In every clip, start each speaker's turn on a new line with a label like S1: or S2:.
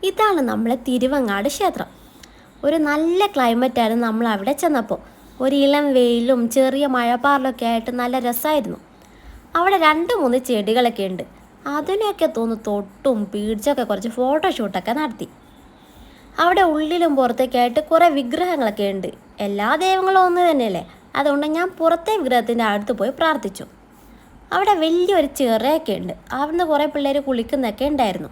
S1: ഇതാണ് നമ്മളെ തിരുവങ്ങാട് ക്ഷേത്രം. ഒരു നല്ല ക്ലൈമറ്റായിരുന്നു നമ്മൾ അവിടെ ചെന്നപ്പോൾ. ഒരു ഇളം വെയിലും ചെറിയ മഴപ്പാറിലൊക്കെ ആയിട്ട് നല്ല രസമായിരുന്നു. അവിടെ 2-3 ചെടികളൊക്കെ ഉണ്ട്. അതിനെയൊക്കെ തൊട്ടും പിടിച്ചൊക്കെ കുറച്ച് ഫോട്ടോഷൂട്ടൊക്കെ നടത്തി. അവിടെ ഉള്ളിലും പുറത്തേക്കായിട്ട് കുറേ വിഗ്രഹങ്ങളൊക്കെ ഉണ്ട്. എല്ലാ ദൈവങ്ങളും ഒന്ന് തന്നെയല്ലേ, അതുകൊണ്ട് ഞാൻ പുറത്തെ വിഗ്രഹത്തിൻ്റെ അടുത്ത് പോയി പ്രാർത്ഥിച്ചു. അവിടെ വലിയൊരു ചിറയൊക്കെ ഉണ്ട്. അവിടുന്ന് കുറേ പിള്ളേർ കുളിക്കുന്നൊക്കെ ഉണ്ടായിരുന്നു.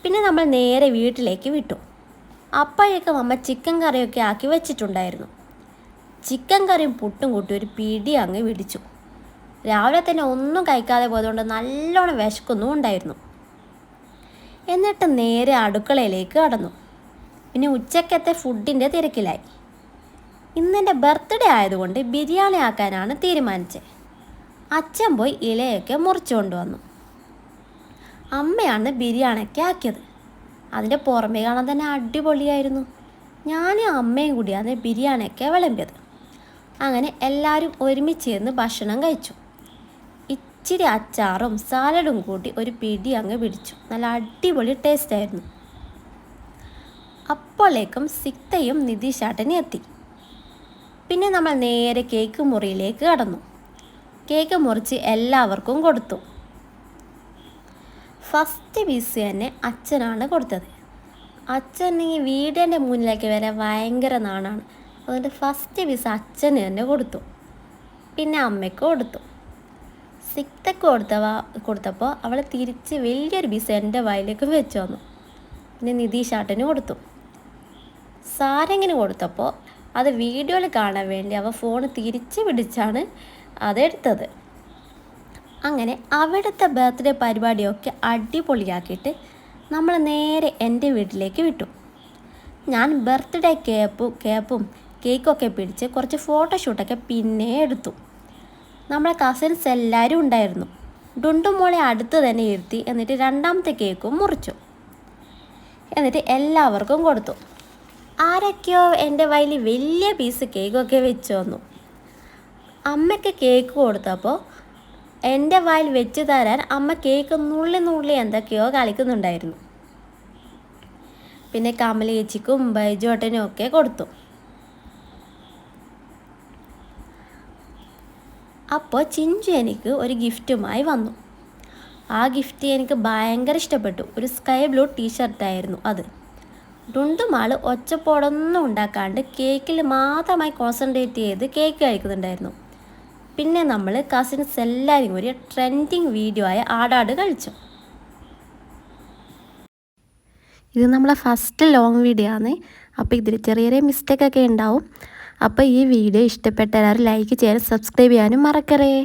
S1: പിന്നെ നമ്മൾ നേരെ വീട്ടിലേക്ക് വിട്ടു. അപ്പോഴേക്കും അമ്മ ചിക്കൻ കറിയൊക്കെ ആക്കി വെച്ചിട്ടുണ്ടായിരുന്നു. ചിക്കൻ കറിയും പുട്ടും കൂട്ടി ഒരു പിടി അങ്ങ് പിടിച്ചു. രാവിലെ തന്നെ ഒന്നും കഴിക്കാതെ പോയതുകൊണ്ട് നല്ലോണം വിശക്കൊന്നും ഉണ്ടായിരുന്നു. എന്നിട്ട് നേരെ അടുക്കളയിലേക്ക് കടന്നു. പിന്നെ ഉച്ചക്കത്തെ ഫുഡിൻ്റെ തിരക്കിലായി. ഇന്നെൻ്റെ ബർത്ത്ഡേ ആയതുകൊണ്ട് ബിരിയാണി ആക്കാനാണ് തീരുമാനിച്ചത്. അച്ഛൻ പോയി ഇലയൊക്കെ മുറിച്ചു കൊണ്ടുവന്നു. അമ്മയാണ് ബിരിയാണിയൊക്കെ ആക്കിയത്. അതിൻ്റെ പുറമേ കാണാൻ തന്നെ അടിപൊളിയായിരുന്നു. ഞാനും അമ്മയും കൂടിയാണ് ബിരിയാണിയൊക്കെ വിളമ്പിയത്. അങ്ങനെ എല്ലാവരും ഒരുമിച്ചിരുന്ന് ഭക്ഷണം കഴിച്ചു. ഇച്ചിരി അച്ചാറും സാലഡും കൂട്ടി ഒരു പിടി അങ്ങ് പിടിച്ചു. നല്ല അടിപൊളി ടേസ്റ്റായിരുന്നു. അപ്പോഴേക്കും സിക്തയും നിതീഷാട്ടനും എത്തി. പിന്നെ നമ്മൾ നേരെ കേക്ക് മുറിയിലേക്ക് കടന്നു. കേക്ക് മുറിച്ച് എല്ലാവർക്കും കൊടുത്തു. ഫസ്റ്റ് പീസ് തന്നെ അച്ഛനാണ് കൊടുത്തത്. അച്ഛൻ ഈ വീടിൻ്റെ മുന്നിലേക്ക് വരെ ഭയങ്കര നാണാണ്. അതുകൊണ്ട് ഫസ്റ്റ് പീസ് അച്ഛന് തന്നെ കൊടുത്തു. പിന്നെ അമ്മയ്ക്ക് കൊടുത്തു. സിക്തക്ക് കൊടുത്തപ്പോൾ അവൾ തിരിച്ച് വലിയൊരു പീസ് എൻ്റെ വായിലേക്ക് വെച്ച് വന്നു. പിന്നെ നിതീഷാട്ടന് കൊടുത്തു. സാരംഗിന് കൊടുത്തപ്പോൾ അത് വീഡിയോയിൽ കാണാൻ വേണ്ടി അവ ഫോൺ തിരിച്ച് പിടിച്ചാണ് അതെടുത്തത്. അങ്ങനെ അവിടുത്തെ ബർത്ത്ഡേ പരിപാടിയൊക്കെ അടിപൊളിയാക്കിയിട്ട് നമ്മൾ നേരെ എൻ്റെ വീട്ടിലേക്ക് വിട്ടു. ഞാൻ ബർത്ത്ഡേ കേപ്പും കേക്കൊക്കെ പിടിച്ച് കുറച്ച് ഫോട്ടോഷൂട്ടൊക്കെ പിന്നെ എടുത്തു. നമ്മളെ കസിൻസ് എല്ലാവരും ഉണ്ടായിരുന്നു. ഡുണ്ടുമോളെ അടുത്ത് തന്നെ ഇരുത്തി. എന്നിട്ട് 2ാമത്തെ കേക്കും മുറിച്ചു. എന്നിട്ട് എല്ലാവർക്കും കൊടുത്തു. ആരൊക്കെയോ എൻ്റെ വയലിൽ വലിയ പീസ് കേക്കൊക്കെ വെച്ച് വന്നു. അമ്മയ്ക്ക് കേക്ക് കൊടുത്തപ്പോൾ എൻ്റെ വായിൽ വെച്ച് തരാൻ അമ്മ കേക്ക് നുള്ളി എന്തൊക്കെയോ കളിക്കുന്നുണ്ടായിരുന്നു. പിന്നെ കമല ചേച്ചിക്കും ബൈജുവേട്ടനും ഒക്കെ കൊടുത്തു. അപ്പോൾ ചിഞ്ചു എനിക്ക് ഒരു ഗിഫ്റ്റുമായി വന്നു. ആ ഗിഫ്റ്റ് എനിക്ക് ഭയങ്കര ഇഷ്ടപ്പെട്ടു. ഒരു സ്കൈ ബ്ലൂ ടീഷർട്ടായിരുന്നു അത്. ഡുണ്ടുമാൾ ഒച്ചപ്പോടൊന്നും ഉണ്ടാക്കാണ്ട് കേക്കിൽ മാത്രമായി കോൺസെൻട്രേറ്റ് ചെയ്ത് കേക്ക് കഴിക്കുന്നുണ്ടായിരുന്നു. പിന്നെ നമ്മൾ കസിൻസ് എല്ലാവരും കൂടി ട്രെൻഡിങ് വീഡിയോ ആയ ആടാട് കളിച്ചു. ഇത് നമ്മളെ ഫസ്റ്റ് ലോങ് വീഡിയോ ആണ്. അപ്പോൾ ഇതിൽ ചെറിയ മിസ്റ്റേക്കൊക്കെ ഉണ്ടാവും. അപ്പോൾ ഈ വീഡിയോ ഇഷ്ടപ്പെട്ട എല്ലാവരും ലൈക്ക് ചെയ്യാനും സബ്സ്ക്രൈബ് ചെയ്യാനും മറക്കരുത്.